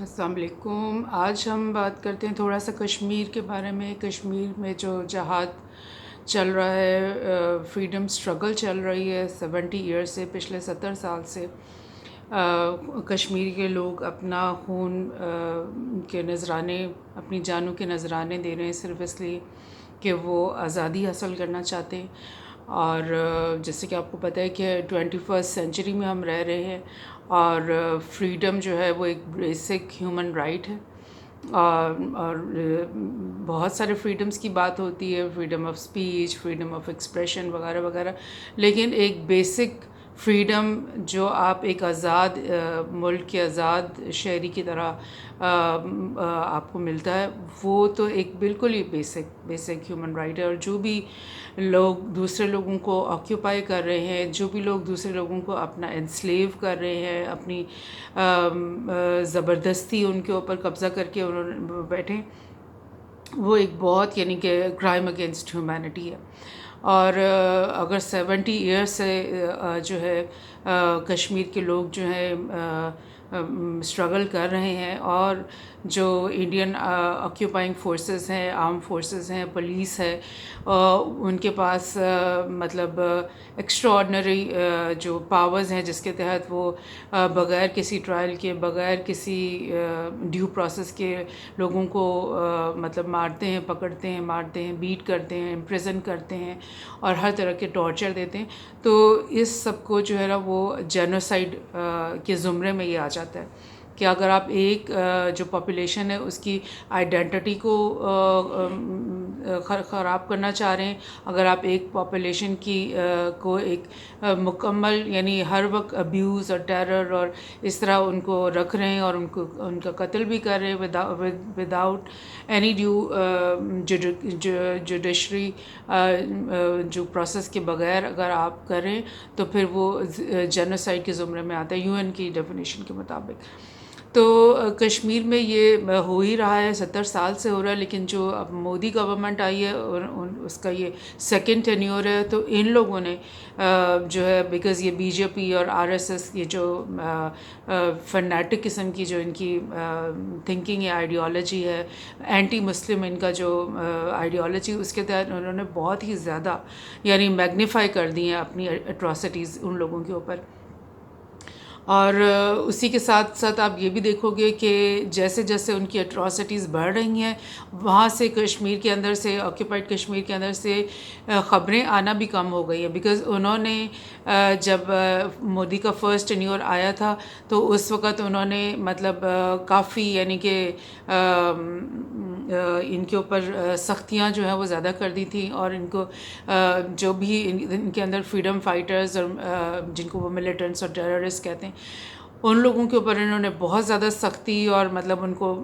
السلام علیکم. آج ہم بات کرتے ہیں تھوڑا سا کشمیر کے بارے میں. کشمیر میں جو جہاد چل رہا ہے، فریڈم سٹرگل چل رہی ہے 70 ایئر سے، پچھلے 70 سال سے. کشمیر کے لوگ اپنا خون کے نذرانے، اپنی جانوں کے نذرانے دے رہے ہیں صرف اس لیے کہ وہ آزادی حاصل کرنا چاہتے ہیں. اور جیسے کہ آپ کو پتہ ہے کہ 21 سینچری میں ہم رہ رہے ہیں، اور فریڈم جو ہے وہ ایک بیسک ہیومن رائٹ ہے. اور بہت سارے فریڈمز کی بات ہوتی ہے، freedom of speech, freedom of expression وغیرہ وغیرہ، لیکن ایک بیسک فریڈم جو آپ ایک آزاد ملک کے آزاد شہری کی طرح آپ کو ملتا ہے، وہ تو ایک بالکل ہی بیسک ہیومن رائٹ ہے. اور جو بھی لوگ دوسرے لوگوں کو آکیوپائی کر رہے ہیں، جو بھی لوگ دوسرے لوگوں کو اپنا انسلیو کر رہے ہیں، اپنی زبردستی ان کے اوپر قبضہ کر کے انہوں نے بیٹھے، وہ ایک بہت یعنی کہ کرائم اگینسٹ ہیومینٹی ہے. اور اگر 70 ایئر سے جو ہے کشمیر کے لوگ جو ہیں اسٹرگل کر رہے ہیں، اور جو انڈین آکیوپائنگ فورسز ہیں، آرم فورسز ہیں، پولیس ہے، ان کے پاس مطلب ایکسٹرا آرڈنری جو پاورز ہیں جس کے تحت وہ بغیر کسی ٹرائل کے، بغیر کسی ڈیو پروسیس کے لوگوں کو مطلب مارتے ہیں، پکڑتے ہیں، مارتے ہیں، بیٹ کرتے ہیں، امپریزن کرتے ہیں، اور ہر طرح کے ٹارچر دیتے ہیں. تو اس سب کو جو ہے نا وہ جینوسائڈ کے زمرے میں یہ آ جاتا ہے کہ اگر آپ ایک جو پاپولیشن ہے اس کی آئیڈینٹی کو خراب کرنا چاہ رہے ہیں، اگر آپ ایک پاپولیشن کی کو ایک مکمل یعنی ہر وقت ابیوز اور ٹیرر اور اس طرح ان کو رکھ رہے ہیں، اور ان کا قتل بھی کر رہے ہیں وداؤٹ اینی ڈیو جوڈیشری جو پروسیس کے بغیر اگر آپ کریں، تو پھر وہ جینوسائڈ کے زمرے میں آتا ہے UN کی ڈیفینیشن کے مطابق. تو کشمیر میں یہ ہو ہی رہا ہے، 70 سال سے ہو رہا ہے. لیکن جو اب مودی گورنمنٹ آئی ہے اور اس کا یہ سیکنڈ ٹینیور ہے، تو ان لوگوں نے جو ہے بیکاز یہ BJP اور RSS یہ جو فنیٹک قسم کی جو ان کی تھنکنگ ہے، آئیڈیالوجی ہے، اینٹی مسلم ان کا جو آئیڈیالوجی، اس کے تحت انہوں نے بہت ہی زیادہ یعنی میگنیفائی کر دی ہیں اپنی اٹراسٹیز ان لوگوں کے اوپر. اور اسی کے ساتھ ساتھ آپ یہ بھی دیکھو گے کہ جیسے جیسے ان کی اٹراسٹیز بڑھ رہی ہیں، وہاں سے کشمیر کے اندر سے، آکیوپائڈ کشمیر کے اندر سے خبریں آنا بھی کم ہو گئی ہیں. بیکاز انہوں نے جب مودی کا فرسٹ ٹینیور آیا تھا تو اس وقت انہوں نے مطلب کافی یعنی کہ ان کے اوپر سختیاں جو ہیں وہ زیادہ کر دی تھیں، اور ان کو جو بھی ان کے اندر فریڈم فائٹرز اور جن کو وہ ملیٹنٹس اور ٹیررسٹ کہتے ہیں، ان لوگوں کے اوپر انہوں نے بہت زیادہ سختی اور مطلب ان کو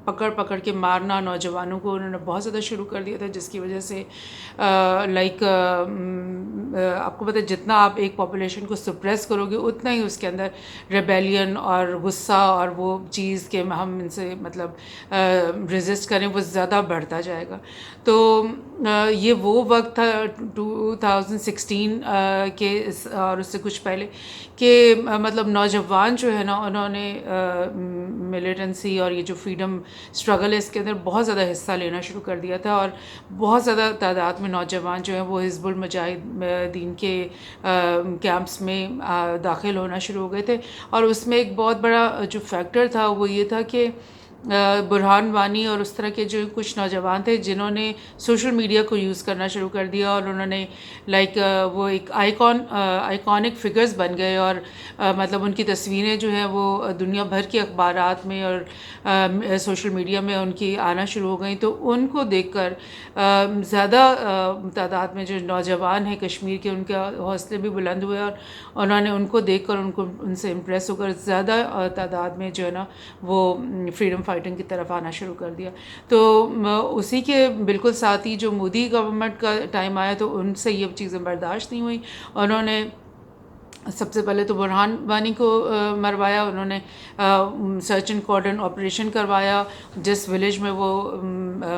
پکڑ پکڑ کے مارنا، نوجوانوں کو انہوں نے بہت زیادہ شروع کر دیا تھا، جس کی وجہ سے لائک آپ کو پتہ ہے جتنا آپ ایک پاپولیشن کو سپریس کرو گے، اتنا ہی اس کے اندر ریبیلین اور غصہ اور وہ چیز کہ ہم ان سے مطلب ریزسٹ کریں، وہ زیادہ بڑھتا جائے گا. تو یہ وہ وقت تھا 2016 کے اور اس سے کچھ پہلے کہ مطلب نوجوان جو ہے نا، انہوں نے ملیٹنسی اور یہ جو فریڈم اسٹرگل ہے اس کے اندر بہت زیادہ حصہ لینا شروع کر دیا تھا، اور بہت زیادہ تعداد میں نوجوان جو ہیں وہ حزب المجاہدین کے کیمپس میں داخل ہونا شروع ہو گئے تھے. اور اس میں ایک بہت بڑا جو فیکٹر تھا وہ یہ تھا کہ برہان وانی اور اس طرح کے جو کچھ نوجوان تھے جنہوں نے سوشل میڈیا کو یوز کرنا شروع کر دیا، اور انہوں نے لائک وہ ایک آئیکونک فگرز بن گئے، اور مطلب ان کی تصویریں جو ہیں وہ دنیا بھر کے اخبارات میں اور سوشل میڈیا میں ان کی آنا شروع ہو گئیں. تو ان کو دیکھ کر زیادہ تعداد میں جو نوجوان ہیں کشمیر کے، ان کے حوصلے بھی بلند ہوئے، اور انہوں نے ان کو دیکھ کر ان سے امپریس ہو کر زیادہ تعداد میں جو ہے نا وہ فریڈم فائٹنگ کی طرف آنا شروع کر دیا. تو اسی کے بالکل ساتھ ہی جو مودی گورنمنٹ کا ٹائم آیا تو ان سے یہ چیزیں برداشت نہیں ہوئیں. انہوں نے سب سے پہلے تو برہان وانی کو مروایا انہوں نے، سرچ اینڈ کارڈن آپریشن کروایا جس ولیج میں وہ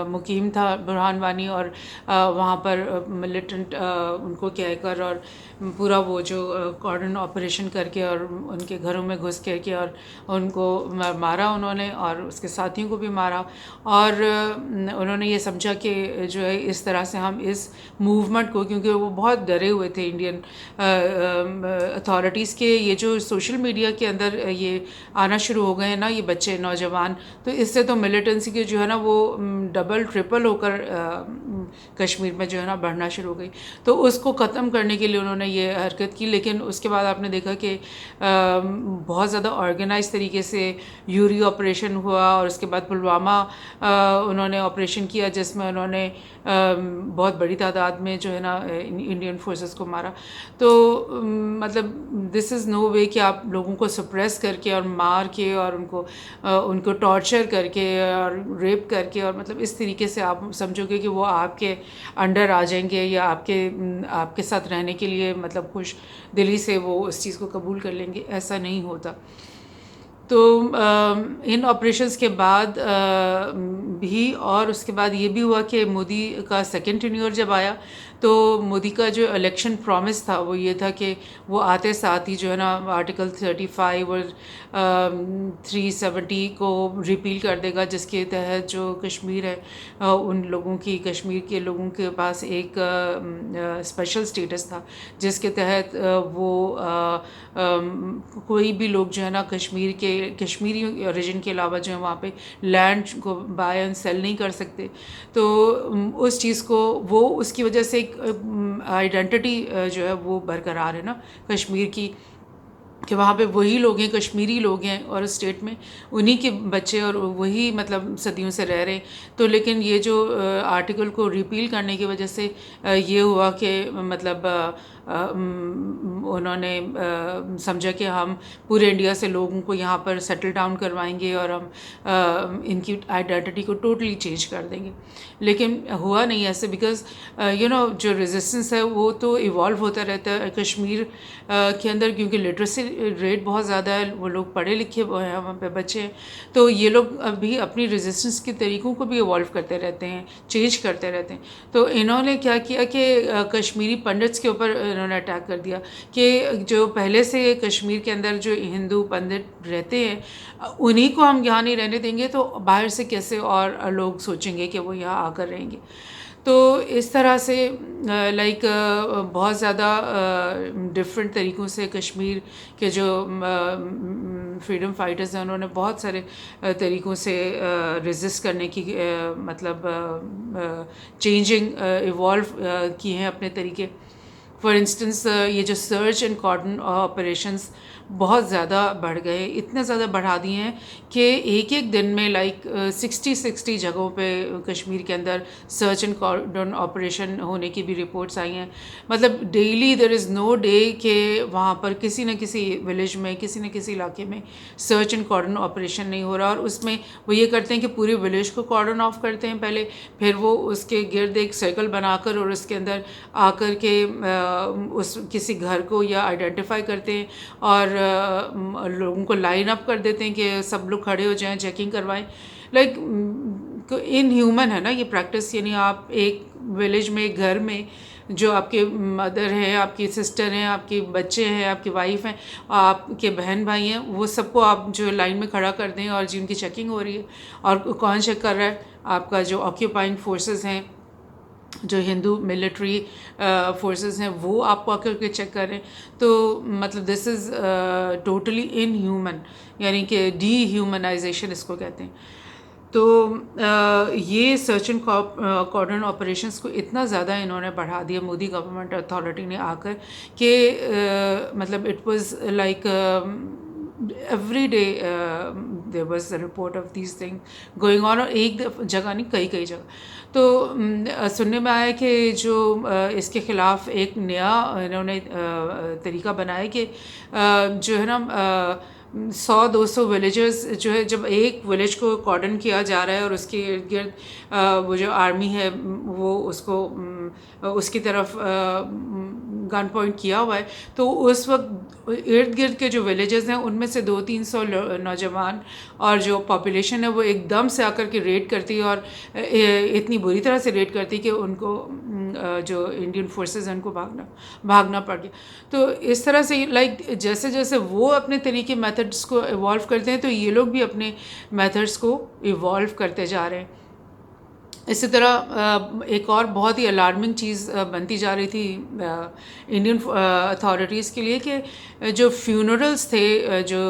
مقیم تھا برہان وانی، اور وہاں پر ملیٹنٹ ان کو کہہ کر اور پورا وہ جو کارڈن آپریشن کر کے اور ان کے گھروں میں گھس کر کے اور ان کو مارا انہوں نے، اور اس کے ساتھیوں کو بھی مارا، اور انہوں نے یہ سمجھا کہ جو ہے اس طرح سے ہم اس موومنٹ کو، کیونکہ وہ بہت ڈرے ہوئے تھے انڈین اتھارٹیز کے، یہ جو سوشل میڈیا کے اندر یہ آنا شروع ہو گئے ہیں نا یہ بچے نوجوان، تو اس سے تو ملیٹنسی کے جو ہے نا وہ ڈبل ٹرپل ہو کر کشمیر میں جو ہے نا بڑھنا شروع ہو گئی، تو اس کو ختم کرنے کے لیے انہوں نے یہ حرکت کی۔ لیکن اس کے بعد آپ نے دیکھا کہ بہت زیادہ آرگنائز طریقے سے یوری آپریشن ہوا، اور اس کے بعد پلوامہ انہوں نے آپریشن کیا جس میں انہوں نے بہت بڑی تعداد میں جو ہے نا انڈین فورسز کو مارا۔ تو مطلب دس از نو وے کہ آپ لوگوں کو سپریس کر کے اور مار کے اور ان کو ٹارچر کر کے اور ریپ کر کے، اور مطلب اس طریقے سے آپ سمجھو گے کہ وہ آپ کے انڈر آ جائیں گے یا آپ کے ساتھ رہنے کے لیے مطلب خوش دلی سے وہ اس چیز کو قبول کر لیں گے، ایسا نہیں ہوتا۔ تو ان آپریشنز کے بعد بھی، اور اس کے بعد یہ بھی ہوا کہ مودی کا سیکنڈ ٹینیور جب آیا تو مودی کا جو الیکشن پرومس تھا وہ یہ تھا کہ وہ آتے ساتھ ہی جو ہے نا آرٹیکل 35 اور 370 کو ریپیل کر دے گا، جس کے تحت جو کشمیر ہے ان لوگوں کی، کشمیر کے لوگوں کے پاس ایک اسپیشل اسٹیٹس تھا جس کے تحت وہ کوئی بھی لوگ جو ہے نا کشمیری اوریجن کے علاوہ جو ہے وہاں پہ لینڈ کو بائی اینڈ سیل نہیں کر سکتے۔ تو اس چیز کو وہ اس کی وجہ سے ایک آئیڈینٹی جو ہے وہ برقرار ہے نا کشمیر کی، کہ وہاں پہ وہی لوگ ہیں، کشمیری لوگ ہیں، اور اسٹیٹ میں انہی کے بچے اور وہی مطلب صدیوں سے رہ رہے ہیں۔ تو لیکن یہ جو آرٹیکل کو ریپیل کرنے کی وجہ سے یہ ہوا کہ مطلب انہوں نے سمجھا کہ ہم پورے انڈیا سے لوگوں کو یہاں پر سیٹل ڈاؤن کروائیں گے اور ہم ان کی آئیڈینٹی کو ٹوٹلی چینج کر دیں گے، لیکن ہوا نہیں ایسے، بیکاز جو ریزسٹنس ہے وہ تو ایوالو ہوتا رہتا ہے کشمیر کے اندر، کیونکہ لٹریسی ریٹ بہت زیادہ ہے، وہ لوگ پڑھے لکھے ہیں وہاں پہ بچے ہیں، تو یہ لوگ ابھی اپنی ریزسٹنس کے طریقوں کو بھی ایوالو کرتے رہتے ہیں، چینج کرتے رہتے ہیں۔ تو انہوں نے کیا کیا کہ کشمیری پنڈتس کے اوپر انہوں نے اٹیک کر دیا کہ جو پہلے سے کشمیر کے اندر جو ہندو پنڈت رہتے ہیں انہی کو ہم یہاں نہیں رہنے دیں گے، تو باہر سے کیسے اور لوگ سوچیں گے کہ وہ یہاں آ کر رہیں گے۔ تو اس طرح سے لائک بہت زیادہ ڈفرینٹ طریقوں سے کشمیر کے جو فریڈم فائٹرز ہیں انہوں نے بہت سارے طریقوں سے ریزسٹ کرنے کی مطلب چینجنگ ایوالو کیے ہیں اپنے طریقے۔ فار انسٹنس یہ جو سرچ اینڈ کارڈن آپریشنز بہت زیادہ بڑھ گئے، اتنے زیادہ بڑھا دیے ہیں کہ ایک دن میں لائک 60 جگہوں پہ کشمیر کے اندر سرچ اینڈ کارڈن آپریشن ہونے کی بھی رپورٹس آئی ہیں۔ مطلب ڈیلی دیر از نو ڈے کہ وہاں پر کسی نہ کسی ولیج میں، کسی نہ کسی علاقے میں سرچ اینڈ کارڈن آپریشن نہیں ہو رہا، اور اس میں وہ یہ کرتے ہیں کہ پورے ولیج کو کارڈن آف کرتے ہیں پہلے، پھر وہ اس کے گرد ایک سرکل بنا کر اور اس کے اندر آ کر کے اس کسی گھر کو یا آئیڈینٹیفائی کرتے ہیں اور لوگوں کو لائن اپ کر دیتے ہیں کہ سب لوگ کھڑے ہو جائیں، چیکنگ کروائیں۔ لائک ان ہیومن ہے نا یہ پریکٹس، یعنی آپ ایک ولیج میں، ایک گھر میں جو آپ کے مدر ہیں، آپ کی سسٹر ہیں، آپ کے بچے ہیں، آپ کی وائف ہیں، آپ کے بہن بھائی ہیں، وہ سب کو آپ جو لائن میں کھڑا کر دیں اور جن کی چیکنگ ہو رہی ہے، اور کون چیک کر رہا ہے؟ آپ کا جو آکیوپائنگ فورسز ہیں، جو ہندو ملٹری فورسز ہیں، وہ آپ کو آ کر کے چیک کر رہے ہیں۔ تو مطلب دس از ٹوٹلی ان ہیومن، یعنی کہ ڈی ہیومنائزیشن اس کو کہتے ہیں۔ تو یہ سرچ اینڈ کارڈن آپریشنس کو اتنا زیادہ انہوں نے بڑھا دیا مودی گورنمنٹ اتھارٹی نے آ کر کہ مطلب it was like every day there was a report of these thing going on, اور ایک جگہ نہیں، کئی جگہ۔ تو سننے میں آیا کہ جو اس کے خلاف ایک نیا انہوں نے طریقہ بنایا کہ جو ہے نا 100-200 ولیجرز جو ہے، جب ایک ولیج کو کارڈن کیا جا رہا ہے اور اس کے ارد گرد وہ جو آرمی ہے وہ اس کو اس کی طرف گن پوائنٹ کیا ہوا ہے. تو اس وقت ارد گرد کے جو ولیجز ہیں ان میں سے 200-300 نوجوان اور جو پاپولیشن ہے وہ ایک دم سے آ کر کے ریڈ کرتی اور اتنی بری طرح سے ریڈ کرتی کہ ان کو جو انڈین فورسز ہیں ان کو بھاگنا پڑ گیا. تو اس طرح سے لائک جیسے جیسے وہ اپنے طریقے میتھڈس کو ایوالو کرتے ہیں تو یہ لوگ بھی اپنے میتھڈس کو ایوالو کرتے جا رہے ہیں. اسی طرح ایک اور بہت ہی الارمنگ چیز بنتی جا رہی تھی انڈین اتھارٹیز کے لیے کہ جو فیونرلز تھے جو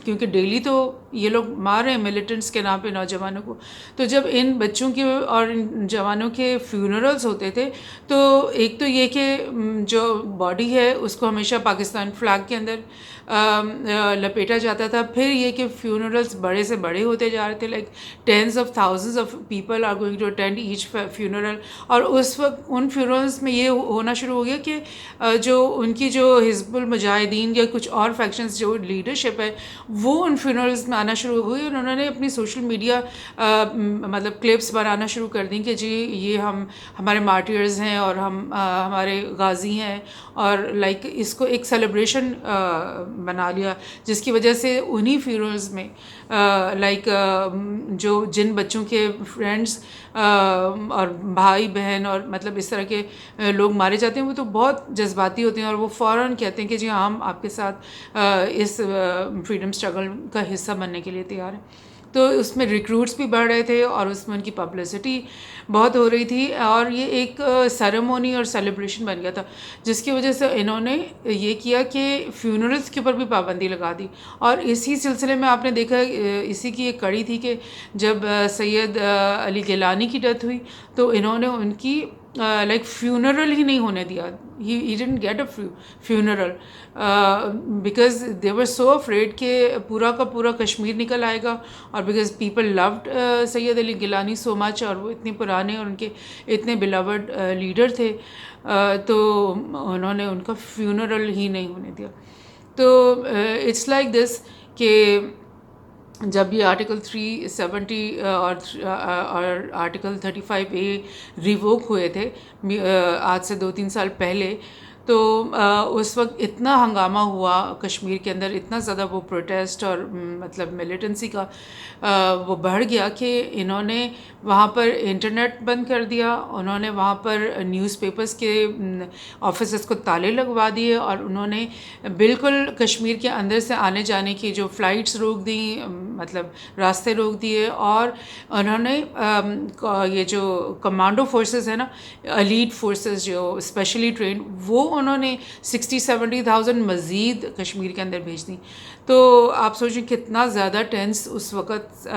کیونکہ ڈیلی تو یہ لوگ مار رہے ہیں ملیٹنٹس کے نام پہ نوجوانوں کو. تو جب ان بچوں کے اور ان جوانوں کے فیونرلز ہوتے تھے تو ایک تو یہ کہ جو باڈی ہے اس کو ہمیشہ پاکستان فلیگ کے اندر لپیٹا جاتا تھا. پھر یہ کہ فیونرلز بڑے سے بڑے ہوتے جا رہے تھے like tens of thousands of people are going to attend his funeral. اور اس وقت ان فیونرلز میں یہ ہونا شروع ہو گیا کہ جو ان کی جو حزب المجاہدین یا کچھ اور فیکشنز جو لیڈرشپ ہے وہ ان فیونرلز میں آنا شروع ہوئی اور انہوں نے اپنی سوشل میڈیا مطلب کلپس بنانا شروع کر دیں کہ جی یہ ہمارے مارٹیئرز ہیں اور ہمارے غازی ہیں اور لائک اس کو ایک سیلیبریشن بنا لیا جس کی وجہ سے انہی فیونرلز میں لائک جو جن بچوں کے فرینڈس اور بھائی بہن اور مطلب اس طرح کے لوگ مارے جاتے ہیں وہ تو بہت جذباتی ہوتے ہیں اور وہ فوراً کہتے ہیں کہ جی ہم آپ کے ساتھ اس فریڈم اسٹرگل کا حصہ بننے کے لیے تیار ہیں. تو اس میں ریکروٹس بھی بڑھ رہے تھے اور اس میں ان کی پبلسٹی بہت ہو رہی تھی اور یہ ایک سیریمونی اور سیلیبریشن بن گیا تھا جس کی وجہ سے انہوں نے یہ کیا کہ فیونرلز کے اوپر بھی پابندی لگا دی. اور اسی سلسلے میں آپ نے دیکھا اسی کی ایک کڑی تھی کہ جب سید علی گیلانی کی ڈیتھ ہوئی تو انہوں نے ان کی لائک فیونرل ہی نہیں ہونے دیا. He didn't get a funeral because they were so afraid کہ پورا کا پورا کشمیر نکل آئے گا اور because people loved Syed Ali Geelani so much اور وہ اتنے پرانے اور ان کے اتنے بلاوڈ لیڈر تھے تو انہوں نے ان کا فیونرل ہی نہیں ہونے دیا. تو اٹس لائک دس کہ جب یہ آرٹیکل 370 اور آرٹیکل 35A ریووک ہوئے تھے آج سے 2-3 سال پہلے تو اس وقت اتنا ہنگامہ ہوا کشمیر کے اندر اتنا زیادہ وہ پروٹیسٹ اور مطلب ملیٹنسی کا وہ بڑھ گیا کہ انہوں نے وہاں پر انٹرنیٹ بند کر دیا. انہوں نے وہاں پر نیوز پیپرز کے آفیسز کو تالے لگوا دیے اور انہوں نے بالکل کشمیر کے اندر سے آنے جانے کی جو فلائٹس روک دیں مطلب راستے روک دیے. اور انہوں نے یہ جو کمانڈو فورسز ہیں نا ایلیٹ فورسز جو اسپیشلی ٹرینڈ وہ انہوں نے 60-70,000 مزید کشمیر کے اندر بھیج دیں. تو آپ سوچیں کتنا زیادہ ٹینس اس وقت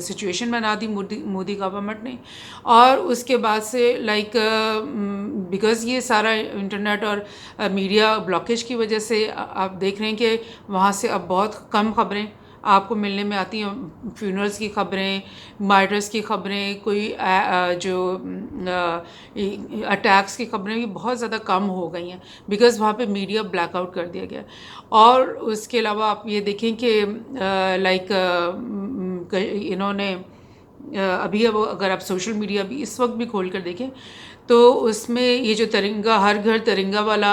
سچویشن بنا دی مودی گورنمنٹ نے. اور اس کے بعد سے لائک بیکاز یہ سارا انٹرنیٹ اور میڈیا بلاکیج کی وجہ سے آپ دیکھ رہے ہیں کہ وہاں سے اب بہت کم خبریں آپ کو ملنے میں آتی ہیں. فیونرلز کی خبریں مارٹرز کی خبریں کوئی جو اٹیکس کی خبریں بھی بہت زیادہ کم ہو گئی ہیں بیکاز وہاں پہ میڈیا بلیک آؤٹ کر دیا گیا. اور اس کے علاوہ آپ یہ دیکھیں کہ لائک انہوں نے ابھی اگر آپ سوشل میڈیا بھی اس وقت بھی کھول کر دیکھیں تو اس میں یہ جو ترنگا ہر گھر ترنگا والا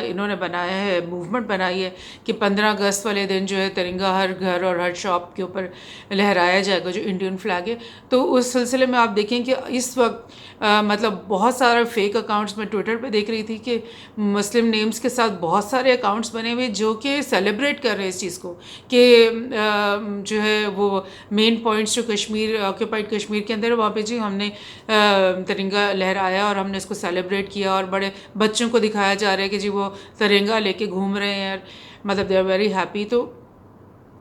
انہوں نے بنایا ہے موومنٹ بنائی ہے کہ 15 اگست والے دن جو ہے ترنگا ہر گھر اور ہر شاپ کے اوپر لہرایا جائے گا جو انڈین فلیگ ہے. تو اس سلسلے میں آپ دیکھیں کہ اس وقت مطلب بہت سارا فیک اکاؤنٹس میں ٹویٹر پہ دیکھ رہی تھی کہ مسلم نیمز کے ساتھ بہت سارے اکاؤنٹس بنے ہوئے جو کہ سیلیبریٹ کر رہے ہیں اس چیز کو کہ جو ہے وہ مین پوائنٹس جو کشمیر آکوپائڈ کشمیر کے اندر وہاں پہ جی ہم نے ترنگا لہرایا اور ہم نے اس کو سیلیبریٹ کیا اور بڑے بچوں کو دکھایا جا رہا ہے کہ جی وہ ترنگا لے کے گھوم رہے ہیں مطلب دے آر ویری ہیپی. تو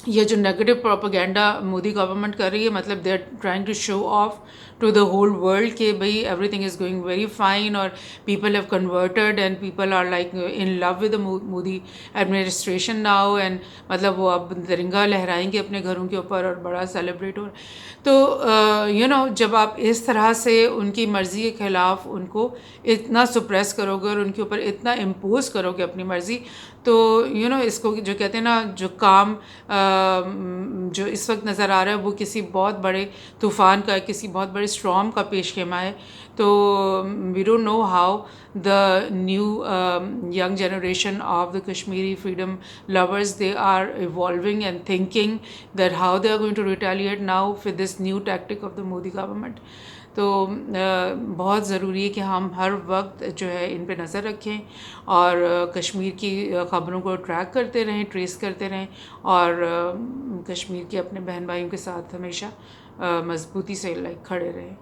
یہ جو نیگیٹو پروپیگینڈا مودی گورنمنٹ کر رہی ہے مطلب they are trying to show off to the whole world کہ بھائی everything is going very fine اور people have converted and people are like in love with the Modi administration now and مطلب وہ اب ترنگا لہرائیں گے اپنے گھروں کے اوپر اور بڑا سیلیبریٹ ہو رہا ہے. تو جب آپ اس طرح سے ان کی مرضی کے خلاف ان کو اتنا سپریس کرو گے اور ان کے اوپر اتنا امپوز کرو گے اپنی مرضی تو اس کو جو کہتے ہیں نا جو کام جو اس وقت نظر آ رہا ہے وہ کسی بہت بڑے طوفان کا کسی بہت بڑے اسٹارم کا پیش خیمہ ہے. تو we don't know how the new young generation of the Kashmiri freedom lovers, they are evolving and thinking that how they are going to retaliate now with this new tactic of the Modi government. تو بہت ضروری ہے کہ ہم ہر وقت جو ہے ان پہ نظر رکھیں اور کشمیر کی خبروں کو ٹریک کرتے رہیں، ٹریس کرتے رہیں، اور کشمیر کے اپنے بہن بھائیوں کے ساتھ ہمیشہ مضبوطی سے کھڑے رہیں.